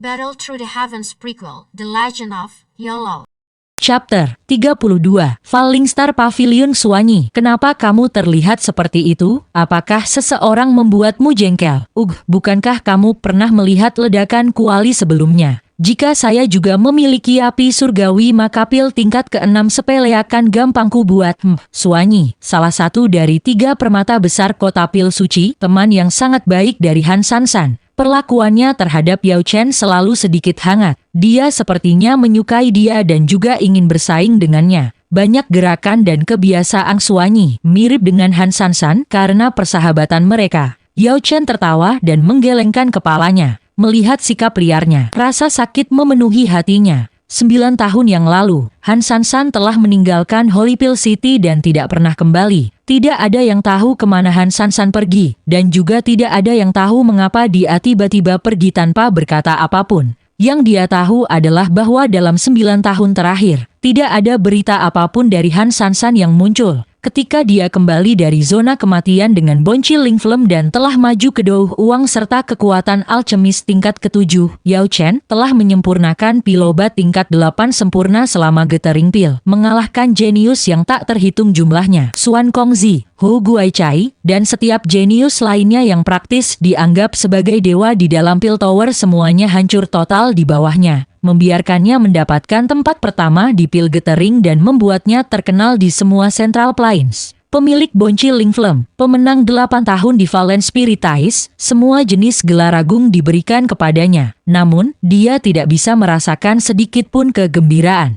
Battle Through the Heavens Prequel, The Legend of YOLO. Chapter 32, Falling Star Pavilion Suanyi. Kenapa kamu terlihat seperti itu? Apakah seseorang membuatmu jengkel? Bukankah kamu pernah melihat ledakan kuali sebelumnya? Jika saya juga memiliki api surgawi maka pil tingkat ke-6 sepele akan gampang ku buat. Suanyi, salah satu dari 3 permata besar kota pil suci, teman yang sangat baik dari Han Sansan. Perlakuannya terhadap Yao Chen selalu sedikit hangat. Dia sepertinya menyukai dia dan juga ingin bersaing dengannya. Banyak gerakan dan kebiasaan Suanyi mirip dengan Han Sansan karena persahabatan mereka. Yao Chen tertawa dan menggelengkan kepalanya. Melihat sikap liarnya, rasa sakit memenuhi hatinya. 9 tahun yang lalu, Han Sansan telah meninggalkan Holy Pill City dan tidak pernah kembali. Tidak ada yang tahu kemana Han Sansan pergi, dan juga tidak ada yang tahu mengapa dia tiba-tiba pergi tanpa berkata apapun. Yang dia tahu adalah bahwa dalam 9 tahun terakhir, tidak ada berita apapun dari Han Sansan yang muncul. Ketika dia kembali dari zona kematian dengan Bonci Lingflem dan telah maju ke Douh Uang serta kekuatan alchemis tingkat ke-7, Yao Chen telah menyempurnakan pil obat tingkat 8 sempurna selama Gathering Pil, mengalahkan jenius yang tak terhitung jumlahnya, Xuan Kongzi, Hu Guaichai, dan setiap jenius lainnya yang praktis dianggap sebagai dewa di dalam Pil Tower semuanya hancur total di bawahnya. Membiarkannya mendapatkan tempat pertama di Pil Gathering dan membuatnya terkenal di semua Central Plains. Pemilik Bonci Lingflem, pemenang 8 tahun di Valen Spiritais, semua jenis gelar agung diberikan kepadanya. Namun, dia tidak bisa merasakan sedikit pun kegembiraan.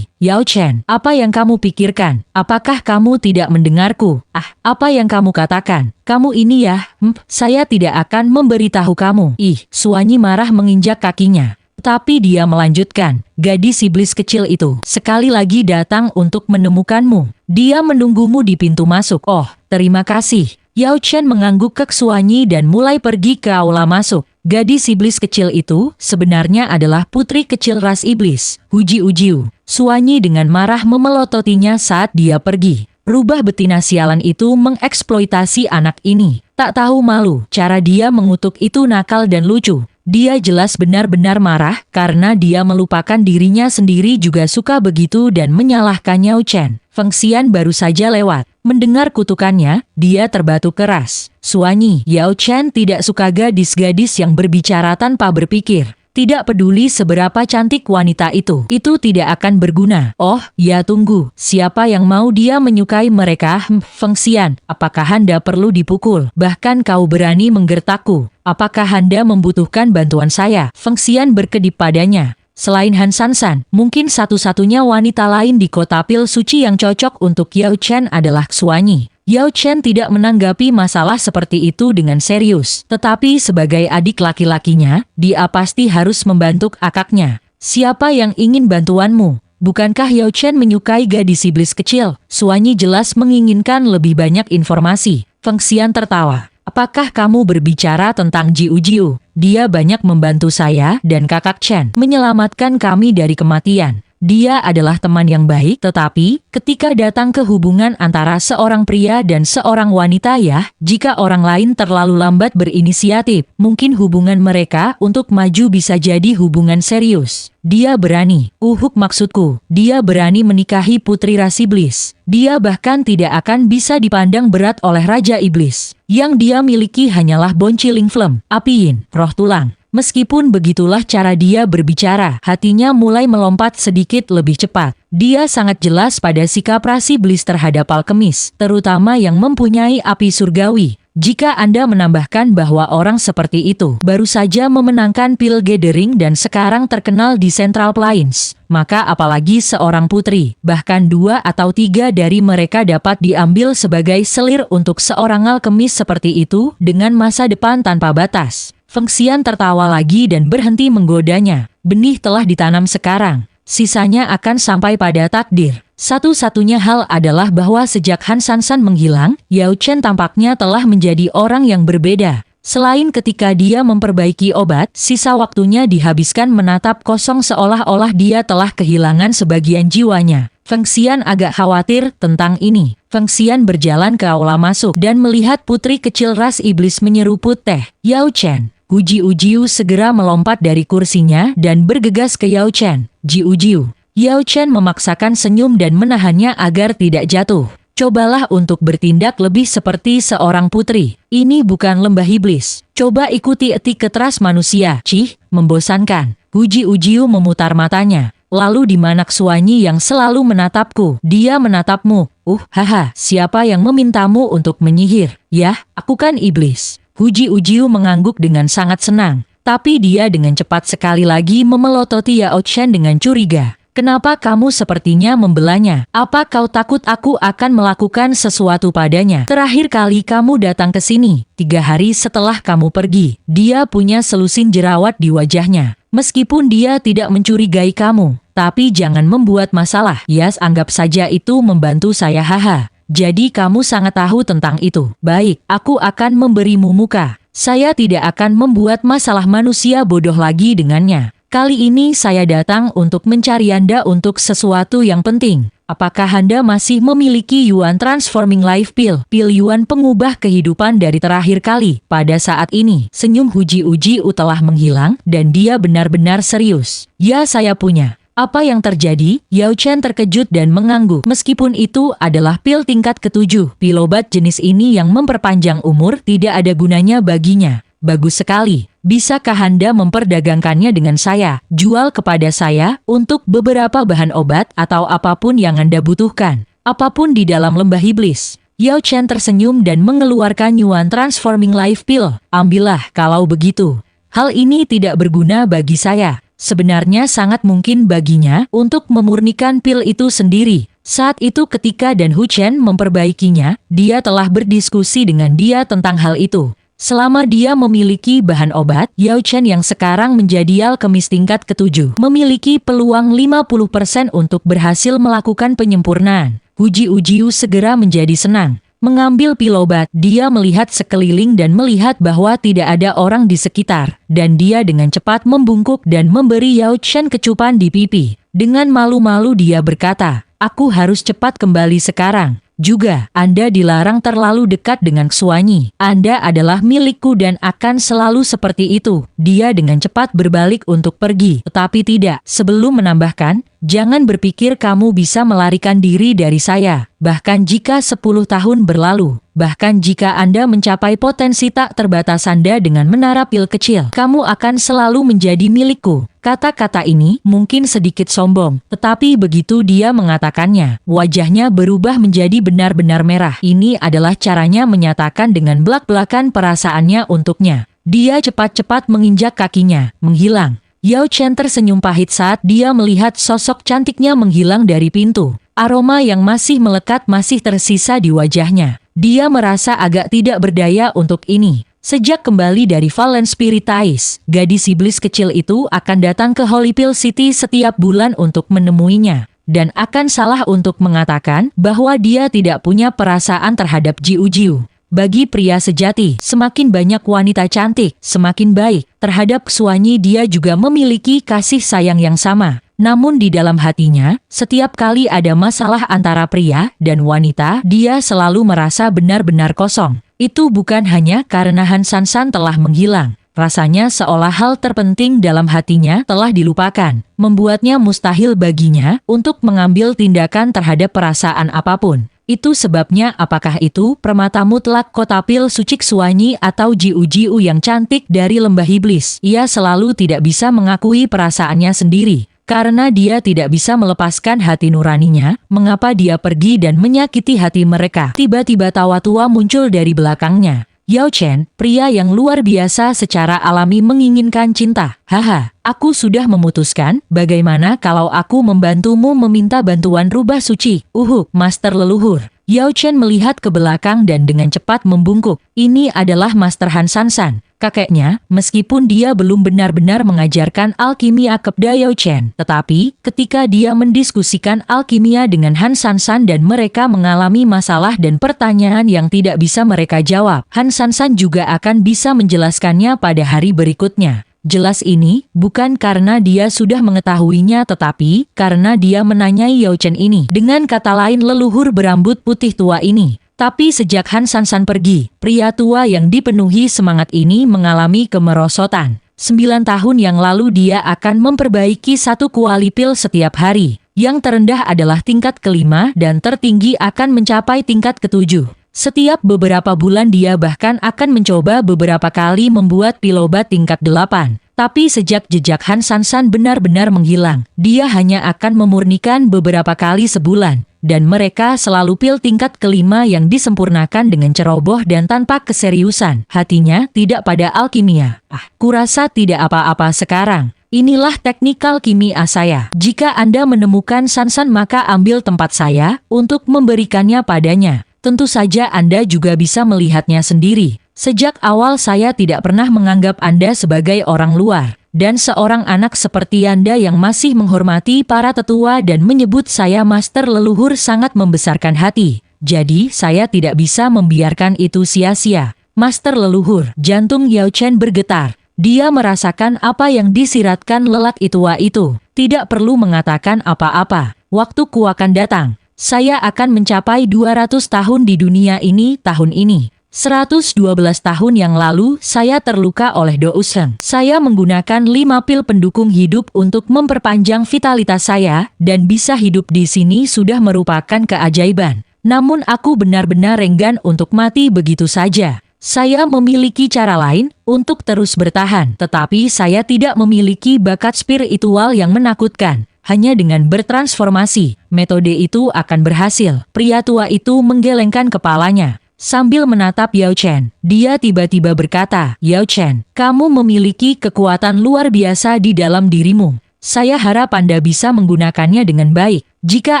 Yao Chen, apa yang kamu pikirkan? Apakah kamu tidak mendengarku? Apa yang kamu katakan? Kamu ini ya, saya tidak akan memberitahu kamu. Suanyi marah menginjak kakinya. Tapi dia melanjutkan, gadis iblis kecil itu sekali lagi datang untuk menemukanmu. Dia menunggumu di pintu masuk. Oh, terima kasih. Yao Chen mengangguk ke Suanyi dan mulai pergi ke aula masuk. Gadis iblis kecil itu sebenarnya adalah putri kecil ras iblis, Huji Ujiu. Suanyi dengan marah memelototinya saat dia pergi. Rubah betina sialan itu mengeksploitasi anak ini. Tak tahu malu, cara dia mengutuk itu nakal dan lucu. Dia jelas benar-benar marah karena dia melupakan dirinya sendiri juga suka begitu dan menyalahkan Yao Chen. Feng Xian baru saja lewat. Mendengar kutukannya, dia terbatu keras. Suanyi, Yao Chen tidak suka gadis-gadis yang berbicara tanpa berpikir. Tidak peduli seberapa cantik wanita itu tidak akan berguna. Oh, ya tunggu, siapa yang mau dia menyukai mereka? Feng Xian, apakah Anda perlu dipukul? Bahkan kau berani menggertakku. Apakah Anda membutuhkan bantuan saya? Feng Xian berkedip padanya. Selain Han Sansan, mungkin satu-satunya wanita lain di kota pil suci yang cocok untuk Yao Chen adalah Suanyi. Yao Chen tidak menanggapi masalah seperti itu dengan serius, tetapi sebagai adik laki-lakinya, dia pasti harus membantu kakaknya. Siapa yang ingin bantuanmu? Bukankah Yao Chen menyukai gadis iblis kecil? Suanyi jelas menginginkan lebih banyak informasi. Feng Xian tertawa. Apakah kamu berbicara tentang Jiu Jiu? Dia banyak membantu saya dan kakak Chen menyelamatkan kami dari kematian. Dia adalah teman yang baik, tetapi ketika datang ke hubungan antara seorang pria dan seorang wanita jika orang lain terlalu lambat berinisiatif, mungkin hubungan mereka untuk maju bisa jadi hubungan serius. Dia berani, maksudku, dia berani menikahi putri ras iblis. Dia bahkan tidak akan bisa dipandang berat oleh Raja Iblis. Yang dia miliki hanyalah Bonci Lingflem, api yin, roh tulang. Meskipun begitulah cara dia berbicara, hatinya mulai melompat sedikit lebih cepat. Dia sangat jelas pada sikap ras iblis terhadap alkemis, terutama yang mempunyai api surgawi. Jika Anda menambahkan bahwa orang seperti itu baru saja memenangkan Pil Gathering dan sekarang terkenal di Central Plains, maka apalagi seorang putri, bahkan 2 atau 3 dari mereka dapat diambil sebagai selir untuk seorang alkemis seperti itu dengan masa depan tanpa batas. Feng Xian tertawa lagi dan berhenti menggodanya. Benih telah ditanam sekarang. Sisanya akan sampai pada takdir. Satu-satunya hal adalah bahwa sejak Han Sansan menghilang, Yao Chen tampaknya telah menjadi orang yang berbeda. Selain ketika dia memperbaiki obat, sisa waktunya dihabiskan menatap kosong seolah-olah dia telah kehilangan sebagian jiwanya. Feng Xian agak khawatir tentang ini. Feng Xian berjalan ke aula masuk dan melihat putri kecil ras iblis menyeruput teh. Yao Chen, Hu Jiu segera melompat dari kursinya dan bergegas ke Yao Chen. Jiu. Yao Chen memaksakan senyum dan menahannya agar tidak jatuh. Cobalah untuk bertindak lebih seperti seorang putri. Ini bukan lembah iblis. Coba ikuti etika teras manusia. Cih, membosankan. Hu Jiu memutar matanya. Lalu di mana Xuanyi yang selalu menatapku? Dia menatapmu. Haha, siapa yang memintamu untuk menyihir? Yah, aku kan iblis. Hu Jiu mengangguk dengan sangat senang. Tapi dia dengan cepat sekali lagi memelototi Yao Chen dengan curiga. Kenapa kamu sepertinya membelanya? Apa kau takut aku akan melakukan sesuatu padanya? Terakhir kali kamu datang ke sini, 3 hari setelah kamu pergi. Dia punya selusin jerawat di wajahnya. Meskipun dia tidak mencurigai kamu, tapi jangan membuat masalah. Yas, anggap saja itu membantu saya, haha. Jadi kamu sangat tahu tentang itu. Baik, aku akan memberimu muka. Saya tidak akan membuat masalah manusia bodoh lagi dengannya. Kali ini saya datang untuk mencari Anda untuk sesuatu yang penting. Apakah Anda masih memiliki Yuan Transforming Life Pill? Pil Yuan pengubah kehidupan dari terakhir kali. Pada saat ini, senyum Hu Jiu telah menghilang dan dia benar-benar serius. Ya, saya punya. Apa yang terjadi? Yao Chen terkejut dan mengangguk. Meskipun itu adalah pil tingkat ke-7, pil obat jenis ini yang memperpanjang umur tidak ada gunanya baginya. Bagus sekali. Bisakah Anda memperdagangkannya dengan saya? Jual kepada saya untuk beberapa bahan obat atau apapun yang Anda butuhkan. Apapun di dalam lembah iblis. Yao Chen tersenyum dan mengeluarkan Yuan Transforming Life Pill. Ambillah kalau begitu. Hal ini tidak berguna bagi saya. Sebenarnya sangat mungkin baginya untuk memurnikan pil itu sendiri. Saat itu ketika Dan Hu Chen memperbaikinya, dia telah berdiskusi dengan dia tentang hal itu. Selama dia memiliki bahan obat, Yao Chen yang sekarang menjadi alkemis tingkat ke-7 memiliki peluang 50% untuk berhasil melakukan penyempurnaan. Hu Jiu segera menjadi senang. Mengambil pil obat, dia melihat sekeliling dan melihat bahwa tidak ada orang di sekitar. Dan dia dengan cepat membungkuk dan memberi Yao Chen kecupan di pipi. Dengan malu-malu dia berkata, "Aku harus cepat kembali sekarang. Juga, Anda dilarang terlalu dekat dengan Xuanyi. Anda adalah milikku dan akan selalu seperti itu." Dia dengan cepat berbalik untuk pergi, tetapi tidak. Sebelum menambahkan, "Jangan berpikir kamu bisa melarikan diri dari saya. Bahkan jika 10 tahun berlalu, bahkan jika Anda mencapai potensi tak terbatas Anda dengan menara pil kecil, kamu akan selalu menjadi milikku." Kata-kata ini mungkin sedikit sombong, tetapi begitu dia mengatakannya, wajahnya berubah menjadi benar-benar merah. Ini adalah caranya menyatakan dengan belak-belakan perasaannya untuknya. Dia cepat-cepat menginjak kakinya, menghilang. Yao Chen tersenyum pahit saat dia melihat sosok cantiknya menghilang dari pintu. Aroma yang masih melekat masih tersisa di wajahnya. Dia merasa agak tidak berdaya untuk ini. Sejak kembali dari Valen Spiritais, gadis iblis kecil itu akan datang ke Holypill City setiap bulan untuk menemuinya. Dan akan salah untuk mengatakan bahwa dia tidak punya perasaan terhadap Jiu. Bagi pria sejati, semakin banyak wanita cantik, semakin baik. Terhadap Xuanyi dia juga memiliki kasih sayang yang sama. Namun di dalam hatinya, setiap kali ada masalah antara pria dan wanita, dia selalu merasa benar-benar kosong. Itu bukan hanya karena Han Sansan telah menghilang. Rasanya seolah hal terpenting dalam hatinya telah dilupakan, membuatnya mustahil baginya untuk mengambil tindakan terhadap perasaan apapun. Itu sebabnya apakah itu permata mutlak kota pil suci Xuanyi atau Jiu yang cantik dari lembah iblis, ia selalu tidak bisa mengakui perasaannya sendiri. Karena dia tidak bisa melepaskan hati nuraninya, mengapa dia pergi dan menyakiti hati mereka? Tiba-tiba tawa tua muncul dari belakangnya. Yao Chen, pria yang luar biasa secara alami menginginkan cinta. Haha, aku sudah memutuskan, bagaimana kalau aku membantumu meminta bantuan rubah suci? Master leluhur. Yao Chen melihat ke belakang dan dengan cepat membungkuk. Ini adalah Master Han Sansan. Kakeknya, meskipun dia belum benar-benar mengajarkan alkimia kepada Yao Chen, tetapi ketika dia mendiskusikan alkimia dengan Han Sansan dan mereka mengalami masalah dan pertanyaan yang tidak bisa mereka jawab, Han Sansan juga akan bisa menjelaskannya pada hari berikutnya. Jelas ini bukan karena dia sudah mengetahuinya tetapi karena dia menanyai Yao Chen ini. Dengan kata lain leluhur berambut putih tua ini. Tapi sejak Han Sansan pergi, pria tua yang dipenuhi semangat ini mengalami kemerosotan. 9 tahun yang lalu dia akan memperbaiki 1 kuali pil setiap hari. Yang terendah adalah tingkat ke-5 dan tertinggi akan mencapai tingkat ke-7. Setiap beberapa bulan dia bahkan akan mencoba beberapa kali membuat pil obat tingkat 8. Tapi sejak jejak Han Sansan benar-benar menghilang, dia hanya akan memurnikan beberapa kali sebulan. Dan mereka selalu pil tingkat ke-5 yang disempurnakan dengan ceroboh dan tanpa keseriusan. Hatinya tidak pada alkimia. Kurasa tidak apa-apa sekarang. Inilah teknikal kimia saya. Jika Anda menemukan Sansan maka ambil tempat saya untuk memberikannya padanya. Tentu saja Anda juga bisa melihatnya sendiri. Sejak awal saya tidak pernah menganggap Anda sebagai orang luar. Dan seorang anak seperti Anda yang masih menghormati para tetua dan menyebut saya master leluhur sangat membesarkan hati. Jadi saya tidak bisa membiarkan itu sia-sia. Master leluhur, jantung Yao Chen bergetar. Dia merasakan apa yang disiratkan lelaki tua itu. Tidak perlu mengatakan apa-apa. Waktuku akan datang. Saya akan mencapai 200 tahun di dunia ini tahun ini. 112 tahun yang lalu, saya terluka oleh Douseng. Saya menggunakan 5 pil pendukung hidup untuk memperpanjang vitalitas saya, dan bisa hidup di sini sudah merupakan keajaiban. Namun aku benar-benar enggan untuk mati begitu saja. Saya memiliki cara lain untuk terus bertahan, tetapi saya tidak memiliki bakat spiritual yang menakutkan. Hanya dengan bertransformasi, metode itu akan berhasil. Pria tua itu menggelengkan kepalanya. Sambil menatap Yao Chen, dia tiba-tiba berkata, Yao Chen, kamu memiliki kekuatan luar biasa di dalam dirimu. Saya harap Anda bisa menggunakannya dengan baik. Jika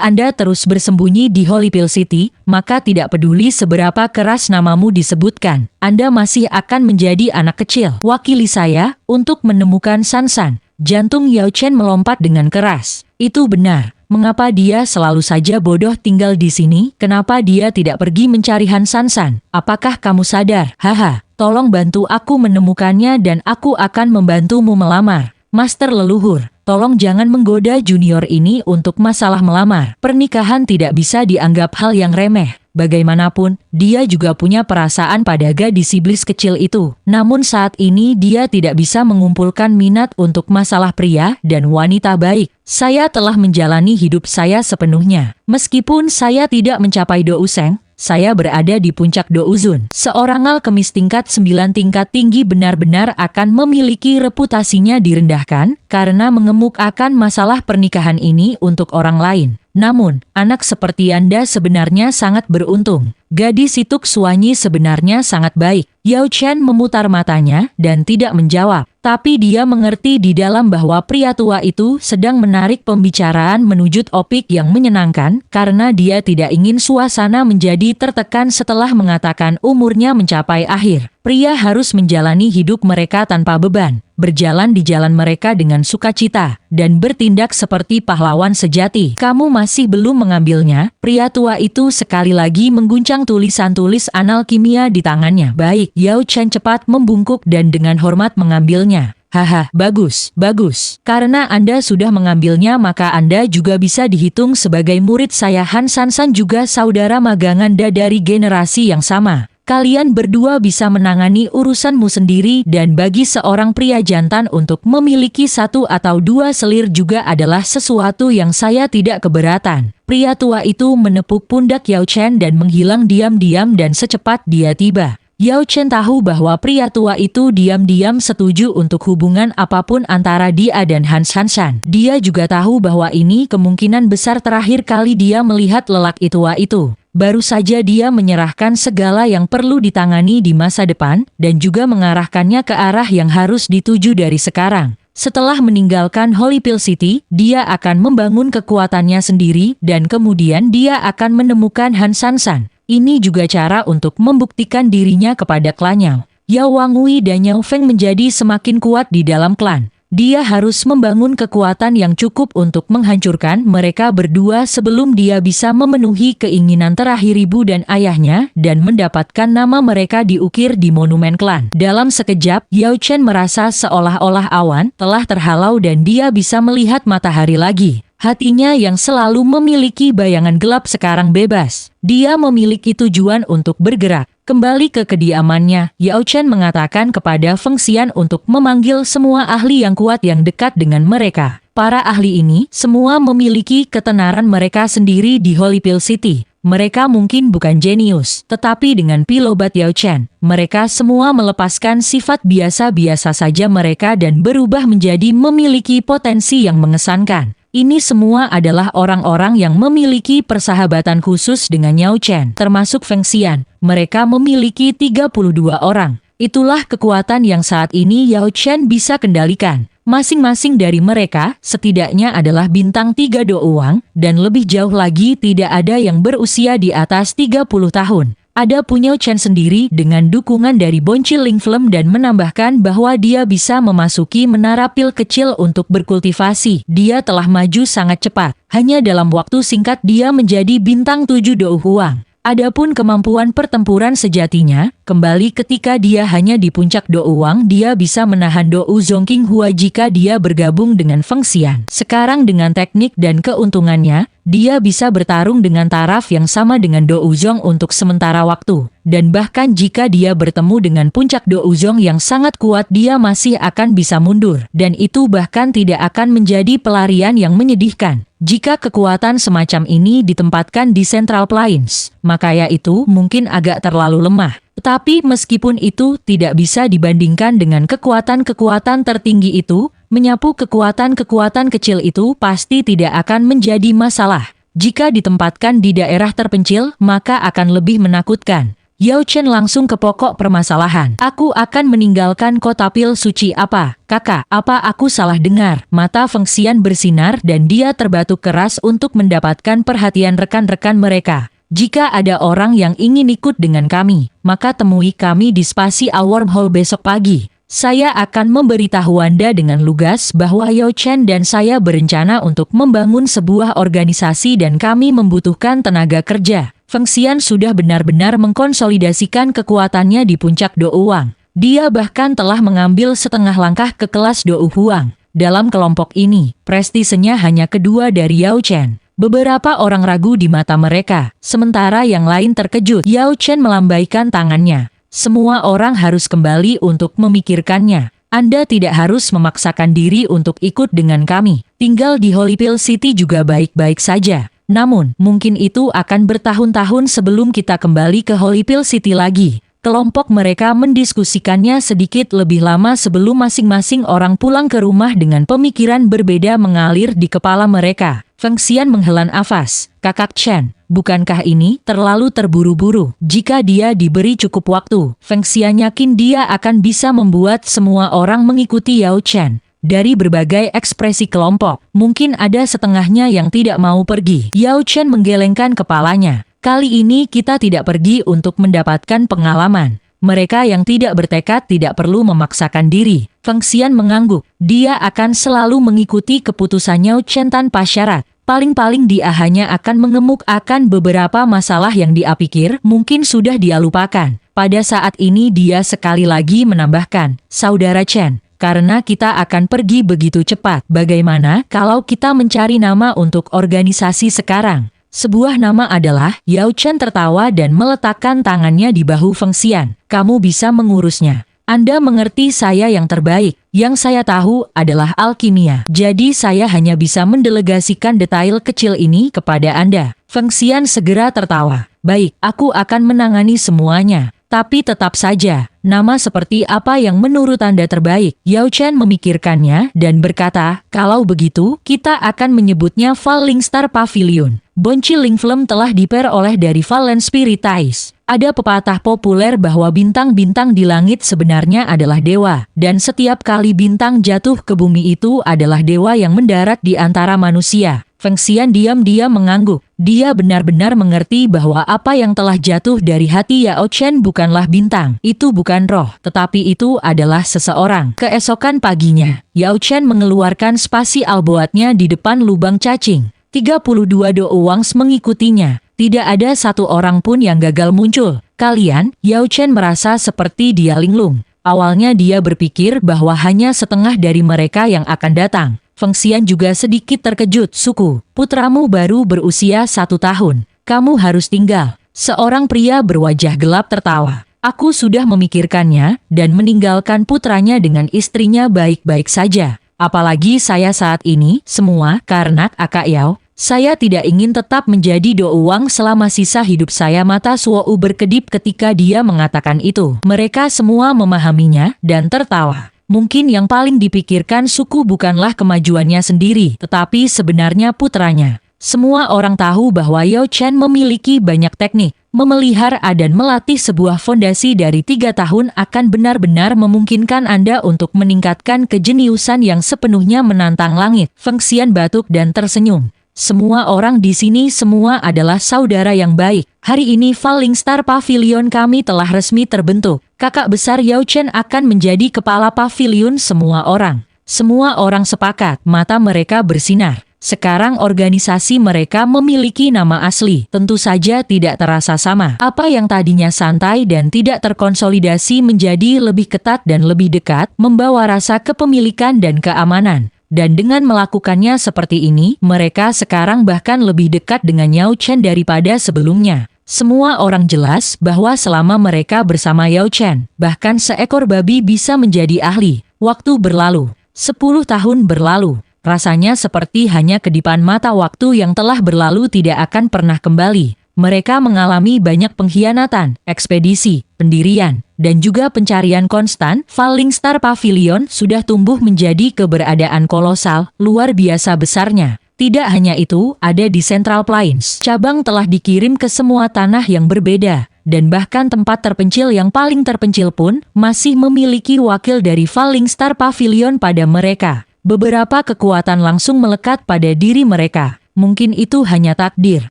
Anda terus bersembunyi di Holypill City, maka tidak peduli seberapa keras namamu disebutkan, Anda masih akan menjadi anak kecil. Wakili saya untuk menemukan Sansan. Jantung Yao Chen melompat dengan keras. Itu benar. Mengapa dia selalu saja bodoh tinggal di sini? Kenapa dia tidak pergi mencari Han Sansan? Apakah kamu sadar? Haha, tolong bantu aku menemukannya dan aku akan membantumu melamar. Master leluhur, tolong jangan menggoda junior ini untuk masalah melamar. Pernikahan tidak bisa dianggap hal yang remeh. Bagaimanapun, dia juga punya perasaan pada gadis iblis kecil itu. Namun saat ini dia tidak bisa mengumpulkan minat untuk masalah pria dan wanita baik. Saya telah menjalani hidup saya sepenuhnya. Meskipun saya tidak mencapai Douseng, saya berada di puncak Douzun. Seorang alkemis tingkat 9 tingkat tinggi benar-benar akan memiliki reputasinya direndahkan karena mengemuk akan masalah pernikahan ini untuk orang lain. Namun, anak seperti Anda sebenarnya sangat beruntung. Gadis Situk Suanyi sebenarnya sangat baik. Yao Chen memutar matanya dan tidak menjawab. Tapi dia mengerti di dalam bahwa pria tua itu sedang menarik pembicaraan menuju topik yang menyenangkan karena dia tidak ingin suasana menjadi tertekan setelah mengatakan umurnya mencapai akhir. Pria harus menjalani hidup mereka tanpa beban, berjalan di jalan mereka dengan sukacita, dan bertindak seperti pahlawan sejati. Kamu masih belum mengambilnya? Pria tua itu sekali lagi mengguncang tulisan-tulis anal kimia di tangannya. Baik, Yao Chen cepat membungkuk dan dengan hormat mengambilnya. Haha, bagus, bagus. Karena Anda sudah mengambilnya maka Anda juga bisa dihitung sebagai murid saya. Han Sansan juga saudara magang Anda dari generasi yang sama. Kalian berdua bisa menangani urusanmu sendiri dan bagi seorang pria jantan untuk memiliki 1 atau 2 selir juga adalah sesuatu yang saya tidak keberatan. Pria tua itu menepuk pundak Yao Chen dan menghilang diam-diam dan secepat dia tiba. Yao Chen tahu bahwa pria tua itu diam-diam setuju untuk hubungan apapun antara dia dan Han Sansan. Dia juga tahu bahwa ini kemungkinan besar terakhir kali dia melihat lelaki tua itu. Baru saja dia menyerahkan segala yang perlu ditangani di masa depan dan juga mengarahkannya ke arah yang harus dituju dari sekarang. Setelah meninggalkan Holypill City, dia akan membangun kekuatannya sendiri dan kemudian dia akan menemukan Han Sansan. Ini juga cara untuk membuktikan dirinya kepada klannya. Yao Wangui dan Yao Feng menjadi semakin kuat di dalam klan. Dia harus membangun kekuatan yang cukup untuk menghancurkan mereka berdua sebelum dia bisa memenuhi keinginan terakhir ibu dan ayahnya dan mendapatkan nama mereka diukir di monumen klan. Dalam sekejap, Yao Chen merasa seolah-olah awan telah terhalau dan dia bisa melihat matahari lagi. Hatinya yang selalu memiliki bayangan gelap sekarang bebas. Dia memiliki tujuan untuk bergerak. Kembali ke kediamannya, Yao Chen mengatakan kepada Feng Xian untuk memanggil semua ahli yang kuat yang dekat dengan mereka. Para ahli ini semua memiliki ketenaran mereka sendiri di Holyfield City. Mereka mungkin bukan jenius, tetapi dengan pilobat Yao Chen, mereka semua melepaskan sifat biasa-biasa saja mereka dan berubah menjadi memiliki potensi yang mengesankan. Ini semua adalah orang-orang yang memiliki persahabatan khusus dengan Yao Chen, termasuk Feng Xian. Mereka memiliki 32 orang. Itulah kekuatan yang saat ini Yao Chen bisa kendalikan. Masing-masing dari mereka setidaknya adalah bintang 3 Douang, dan lebih jauh lagi tidak ada yang berusia di atas 30 tahun. Ada punya Chen sendiri dengan dukungan dari Bonci Lingflem dan menambahkan bahwa dia bisa memasuki menara pil kecil untuk berkultivasi. Dia telah maju sangat cepat. Hanya dalam waktu singkat dia menjadi bintang 7 Dou Huang. Adapun kemampuan pertempuran sejatinya, kembali ketika dia hanya di puncak Douang, dia bisa menahan Dou Zongqing Hua jika dia bergabung dengan Feng Xian. Sekarang dengan teknik dan keuntungannya, dia bisa bertarung dengan taraf yang sama dengan Dou Zong untuk sementara waktu. Dan bahkan jika dia bertemu dengan puncak Dou Zong yang sangat kuat, dia masih akan bisa mundur. Dan itu bahkan tidak akan menjadi pelarian yang menyedihkan. Jika kekuatan semacam ini ditempatkan di Central Plains, maka yaitu mungkin agak terlalu lemah. Tetapi meskipun itu tidak bisa dibandingkan dengan kekuatan-kekuatan tertinggi itu, menyapu kekuatan-kekuatan kecil itu pasti tidak akan menjadi masalah. Jika ditempatkan di daerah terpencil, maka akan lebih menakutkan. Yao Chen langsung ke pokok permasalahan. Aku akan meninggalkan kota pil suci apa? Kakak, apa aku salah dengar? Mata Feng Xian bersinar dan dia terbatuk keras untuk mendapatkan perhatian rekan-rekan mereka. Jika ada orang yang ingin ikut dengan kami, maka temui kami di Spasi Worm Hall besok pagi. Saya akan memberitahu Anda dengan lugas bahwa Yao Chen dan saya berencana untuk membangun sebuah organisasi dan kami membutuhkan tenaga kerja. Feng Xian sudah benar-benar mengkonsolidasikan kekuatannya di puncak Douang. Dia bahkan telah mengambil setengah langkah ke kelas Dou Huang. Dalam kelompok ini, prestisenya hanya kedua dari Yao Chen. Beberapa orang ragu di mata mereka, sementara yang lain terkejut. Yao Chen melambaikan tangannya. Semua orang harus kembali untuk memikirkannya. Anda tidak harus memaksakan diri untuk ikut dengan kami. Tinggal di Holyfield City juga baik-baik saja. Namun, mungkin itu akan bertahun-tahun sebelum kita kembali ke Holyfield City lagi. Kelompok mereka mendiskusikannya sedikit lebih lama sebelum masing-masing orang pulang ke rumah dengan pemikiran berbeda mengalir di kepala mereka. Feng Xian menghela nafas. Kakak Chen, bukankah ini terlalu terburu-buru? Jika dia diberi cukup waktu, Feng Xian yakin dia akan bisa membuat semua orang mengikuti Yao Chen. Dari berbagai ekspresi kelompok, mungkin ada setengahnya yang tidak mau pergi. Yao Chen menggelengkan kepalanya. Kali ini kita tidak pergi untuk mendapatkan pengalaman. Mereka yang tidak bertekad tidak perlu memaksakan diri. Feng Xian mengangguk. Dia akan selalu mengikuti keputusan Yao Chen tanpa syarat. Paling-paling dia hanya akan mengemuk akan beberapa masalah yang dia pikir mungkin sudah dia lupakan. Pada saat ini dia sekali lagi menambahkan, Saudara Chen, karena kita akan pergi begitu cepat. Bagaimana kalau kita mencari nama untuk organisasi sekarang? Sebuah nama adalah Yao Chen tertawa dan meletakkan tangannya di bahu Feng Xian. Kamu bisa mengurusnya. Anda mengerti saya yang terbaik. Yang saya tahu adalah alkimia. Jadi saya hanya bisa mendelegasikan detail kecil ini kepada Anda. Feng Xian segera tertawa. Baik, aku akan menangani semuanya. Tapi tetap saja, nama seperti apa yang menurut Anda terbaik? Yao Chen memikirkannya dan berkata, kalau begitu, kita akan menyebutnya Falling Star Pavilion. Bonci Lingflem telah diperoleh dari Valen Spiritais. Ada pepatah populer bahwa bintang-bintang di langit sebenarnya adalah dewa, dan setiap kali bintang jatuh ke bumi itu adalah dewa yang mendarat di antara manusia. Feng Xian diam-diam mengangguk. Dia benar-benar mengerti bahwa apa yang telah jatuh dari hati Yao Chen bukanlah bintang. Itu bukan roh, tetapi itu adalah seseorang. Keesokan paginya, Yao Chen mengeluarkan spasi alboatnya di depan lubang cacing. 32 Douangs mengikutinya. Tidak ada satu orang pun yang gagal muncul. Kalian, Yao Chen merasa seperti dia linglung. Awalnya dia berpikir bahwa hanya setengah dari mereka yang akan datang. Feng Xian juga sedikit terkejut. Suku, putramu baru berusia 1 tahun. Kamu harus tinggal. Seorang pria berwajah gelap tertawa. Aku sudah memikirkannya dan meninggalkan putranya dengan istrinya baik-baik saja. Apalagi saya saat ini, semua karena Akak Yao. Saya tidak ingin tetap menjadi Do Uang selama sisa hidup saya. Mata Suo berkedip ketika dia mengatakan itu. Mereka semua memahaminya dan tertawa. Mungkin yang paling dipikirkan suku bukanlah kemajuannya sendiri, tetapi sebenarnya putranya. Semua orang tahu bahwa Yao Chen memiliki banyak teknik. Memelihara dan melatih sebuah fondasi dari 3 tahun akan benar-benar memungkinkan Anda untuk meningkatkan kejeniusan yang sepenuhnya menantang langit. Feng Xian batuk dan tersenyum. Semua orang di sini semua adalah saudara yang baik. Hari ini Falling Star Pavilion kami telah resmi terbentuk. Kakak besar Yao Chen akan menjadi kepala pavilion semua orang. Semua orang sepakat, mata mereka bersinar. Sekarang organisasi mereka memiliki nama asli, tentu saja tidak terasa sama. Apa yang tadinya santai dan tidak terkonsolidasi menjadi lebih ketat dan lebih dekat, membawa rasa kepemilikan dan keamanan. Dan dengan melakukannya seperti ini, mereka sekarang bahkan lebih dekat dengan Yao Chen daripada sebelumnya. Semua orang jelas bahwa selama mereka bersama Yao Chen, bahkan seekor babi bisa menjadi ahli. Waktu berlalu, 10 tahun berlalu. Rasanya seperti hanya kedipan mata. Waktu yang telah berlalu tidak akan pernah kembali. Mereka mengalami banyak pengkhianatan, ekspedisi, pendirian, dan juga pencarian konstan. Falling Star Pavilion sudah tumbuh menjadi keberadaan kolosal, luar biasa besarnya. Tidak hanya itu, ada di Central Plains. Cabang telah dikirim ke semua tanah yang berbeda, dan bahkan tempat terpencil yang paling terpencil pun masih memiliki wakil dari Falling Star Pavilion pada mereka. Beberapa kekuatan langsung melekat pada diri mereka. Mungkin itu hanya takdir,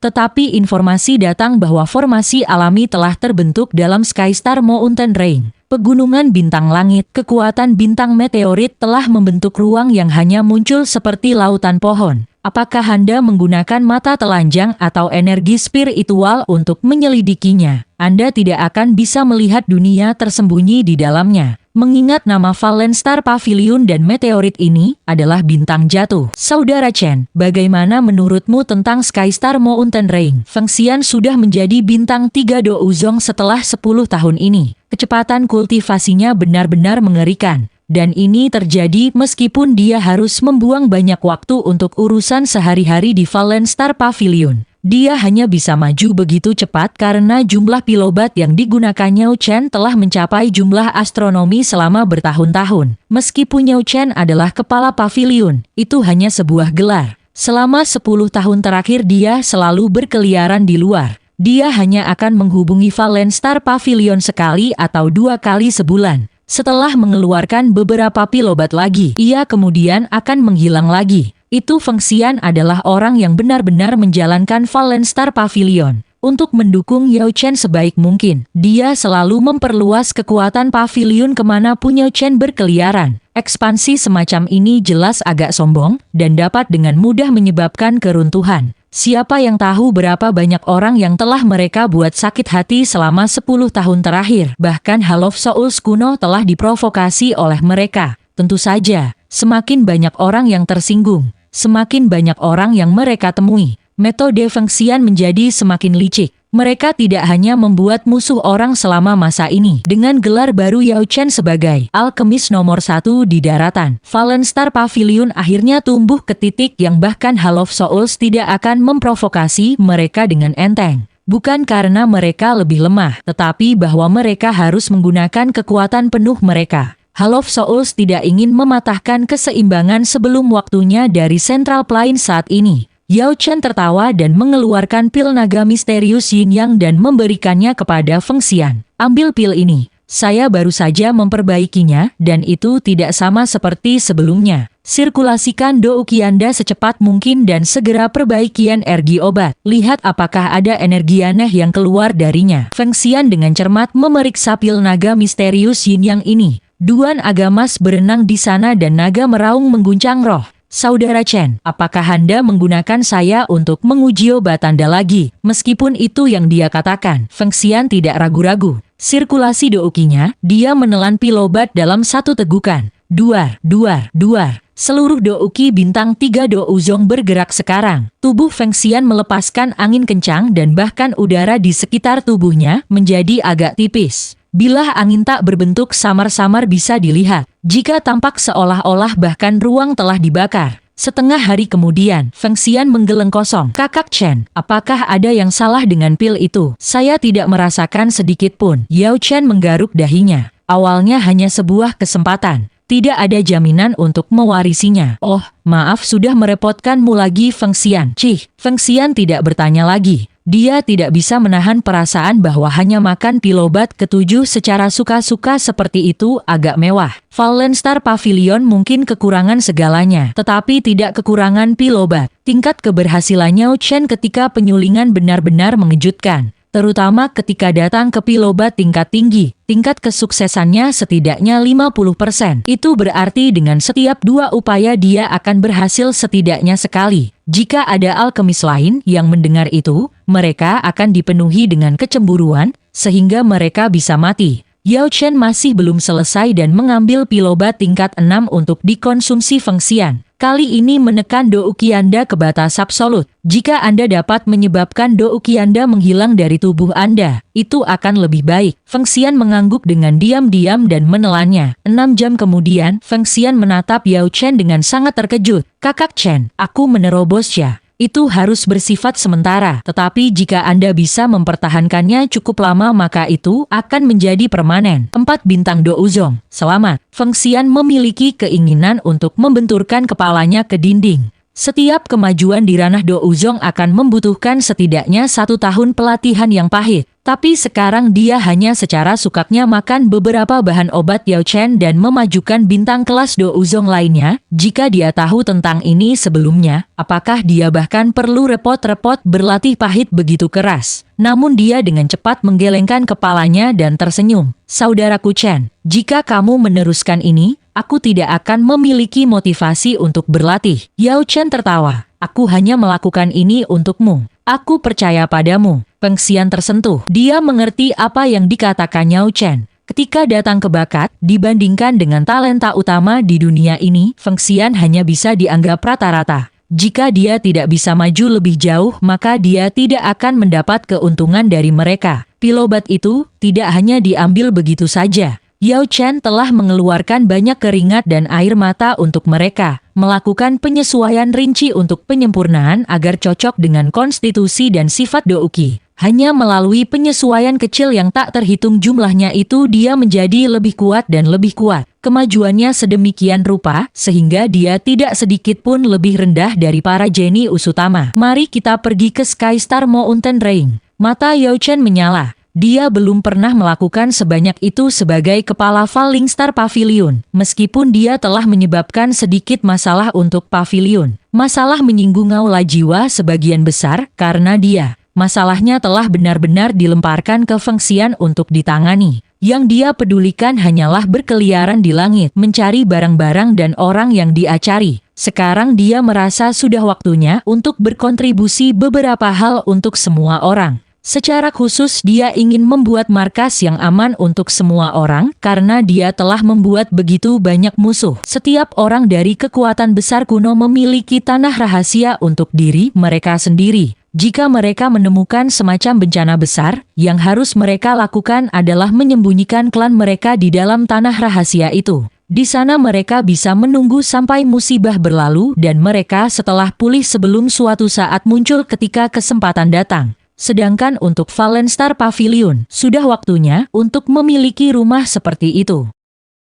tetapi informasi datang bahwa formasi alami telah terbentuk dalam Skystar Mountain Range. Pegunungan bintang langit, kekuatan bintang meteorit telah membentuk ruang yang hanya muncul seperti lautan pohon. Apakah Anda menggunakan mata telanjang atau energi spiritual untuk menyelidikinya? Anda tidak akan bisa melihat dunia tersembunyi di dalamnya. Mengingat nama Fallen Star Pavilion dan meteorit ini adalah bintang jatuh. Saudara Chen, bagaimana menurutmu tentang Skystar Mountain Range? Feng Xian sudah menjadi bintang 3 Do Uzong setelah 10 tahun ini. Kecepatan kultivasinya benar-benar mengerikan. Dan ini terjadi meskipun dia harus membuang banyak waktu untuk urusan sehari-hari di Fallen Star Pavilion. Dia hanya bisa maju begitu cepat karena jumlah pilobat yang digunakan Yao Chen telah mencapai jumlah astronomi selama bertahun-tahun. Meskipun Yao Chen adalah kepala pavilion, itu hanya sebuah gelar. Selama 10 tahun terakhir dia selalu berkeliaran di luar. Dia hanya akan menghubungi Fallen Star Pavilion sekali atau 2 kali sebulan. Setelah mengeluarkan beberapa pilobat lagi, ia kemudian akan menghilang lagi. Itu Feng Xian adalah orang yang benar-benar menjalankan Fallen Star Pavilion. Untuk mendukung Yao Chen sebaik mungkin, dia selalu memperluas kekuatan pavilion kemanapun Yao Chen berkeliaran. Ekspansi semacam ini jelas agak sombong, dan dapat dengan mudah menyebabkan keruntuhan. Siapa yang tahu berapa banyak orang yang telah mereka buat sakit hati selama 10 tahun terakhir. Bahkan Hall of Souls kuno telah diprovokasi oleh mereka. Tentu saja, semakin banyak orang yang tersinggung. Semakin banyak orang yang mereka temui, metode Feng Xian menjadi semakin licik. Mereka tidak hanya membuat musuh orang selama masa ini. Dengan gelar baru Yao Chen sebagai alkemis nomor 1 di daratan, Fallen Star Pavilion akhirnya tumbuh ke titik yang bahkan Hall of Souls tidak akan memprovokasi mereka dengan enteng. Bukan karena mereka lebih lemah, tetapi bahwa mereka harus menggunakan kekuatan penuh mereka. Hall of Souls tidak ingin mematahkan keseimbangan sebelum waktunya dari Central Plains saat ini. Yao Chen tertawa dan mengeluarkan pil naga misterius Yin Yang dan memberikannya kepada Feng Xian. Ambil pil ini. Saya baru saja memperbaikinya dan itu tidak sama seperti sebelumnya. Sirkulasikan Do Ukianda secepat mungkin dan segera perbaiki energi obat. Lihat apakah ada energi aneh yang keluar darinya. Feng Xian dengan cermat memeriksa pil naga misterius Yin Yang ini. Duan Agamas berenang di sana dan naga meraung mengguncang roh. Saudara Chen, apakah Anda menggunakan saya untuk menguji obat Anda lagi? Meskipun itu yang dia katakan, Feng Xian tidak ragu-ragu. Sirkulasi doukinya, dia menelan pil obat dalam satu tegukan. Duar, duar, duar. Seluruh Douki bintang 3 Douzong bergerak sekarang. Tubuh Feng Xian melepaskan angin kencang dan bahkan udara di sekitar tubuhnya menjadi agak tipis. Bilah angin tak berbentuk samar-samar bisa dilihat. Jika tampak seolah-olah bahkan ruang telah dibakar. Setengah hari kemudian, Feng Xian menggeleng kosong. Kakak Chen, apakah ada yang salah dengan pil itu? Saya tidak merasakan sedikit pun. Yao Chen menggaruk dahinya. Awalnya hanya sebuah kesempatan. Tidak ada jaminan untuk mewarisinya. Oh, maaf sudah merepotkanmu lagi Feng Xian. Cih, Feng Xian tidak bertanya lagi. Dia tidak bisa menahan perasaan bahwa hanya makan pil obat ketujuh secara suka-suka seperti itu agak mewah. Fallen Star Pavilion mungkin kekurangan segalanya, tetapi tidak kekurangan pil obat. Tingkat keberhasilannya Chen ketika penyulingan benar-benar mengejutkan. Terutama ketika datang ke pil obat tingkat tinggi, tingkat kesuksesannya setidaknya 50%. Itu berarti dengan setiap 2 upaya dia akan berhasil setidaknya sekali. Jika ada alkemis lain yang mendengar itu, mereka akan dipenuhi dengan kecemburuan, sehingga mereka bisa mati. Yao Chen masih belum selesai dan mengambil pil obat tingkat 6 untuk dikonsumsi Feng Xian. Kali ini menekan Douki Anda ke batas absolut. Jika Anda dapat menyebabkan Douki Anda menghilang dari tubuh Anda, itu akan lebih baik. Feng Xian mengangguk dengan diam-diam dan menelannya. 6 jam kemudian, Feng Xian menatap Yao Chen dengan sangat terkejut. Kakak Chen, aku menerobosnya. Itu harus bersifat sementara, tetapi jika Anda bisa mempertahankannya cukup lama maka itu akan menjadi permanen. 4 bintang Douzong, selamat. Feng Xian memiliki keinginan untuk membenturkan kepalanya ke dinding. Setiap kemajuan di ranah Douzong akan membutuhkan setidaknya 1 tahun pelatihan yang pahit. Tapi sekarang dia hanya secara sukaknya makan beberapa bahan obat Yao Chen dan memajukan bintang kelas Douzong lainnya. Jika dia tahu tentang ini sebelumnya, apakah dia bahkan perlu repot-repot berlatih pahit begitu keras? Namun dia dengan cepat menggelengkan kepalanya dan tersenyum. Saudaraku Chen, jika kamu meneruskan ini, aku tidak akan memiliki motivasi untuk berlatih. Yao Chen tertawa. Aku hanya melakukan ini untukmu. Aku percaya padamu. Feng Xian tersentuh. Dia mengerti apa yang dikatakan Yao Chen. Ketika datang ke bakat, dibandingkan dengan talenta utama di dunia ini, Feng Xian hanya bisa dianggap rata-rata. Jika dia tidak bisa maju lebih jauh, maka dia tidak akan mendapat keuntungan dari mereka. Pil obat itu tidak hanya diambil begitu saja. Yao Chen telah mengeluarkan banyak keringat dan air mata untuk mereka, melakukan penyesuaian rinci untuk penyempurnaan agar cocok dengan konstitusi dan sifat Douki. Hanya melalui penyesuaian kecil yang tak terhitung jumlahnya itu dia menjadi lebih kuat dan lebih kuat. Kemajuannya sedemikian rupa, sehingga dia tidak sedikit pun lebih rendah dari para jenius utama. Mari kita pergi ke Sky Star Mountain Ring. Mata Yao Chen menyala. Dia belum pernah melakukan sebanyak itu sebagai kepala Falling Star Pavilion, meskipun dia telah menyebabkan sedikit masalah untuk pavilion. Masalah menyinggung aula jiwa sebagian besar karena dia. Masalahnya telah benar-benar dilemparkan ke Feng Xian untuk ditangani. Yang dia pedulikan hanyalah berkeliaran di langit, mencari barang-barang dan orang yang dia cari. Sekarang dia merasa sudah waktunya untuk berkontribusi beberapa hal untuk semua orang. Secara khusus dia ingin membuat markas yang aman untuk semua orang karena dia telah membuat begitu banyak musuh. Setiap orang dari kekuatan besar kuno memiliki tanah rahasia untuk diri mereka sendiri. Jika mereka menemukan semacam bencana besar, yang harus mereka lakukan adalah menyembunyikan klan mereka di dalam tanah rahasia itu. Di sana mereka bisa menunggu sampai musibah berlalu dan mereka setelah pulih sebelum suatu saat muncul ketika kesempatan datang. Sedangkan untuk Fallen Star Pavilion, sudah waktunya untuk memiliki rumah seperti itu.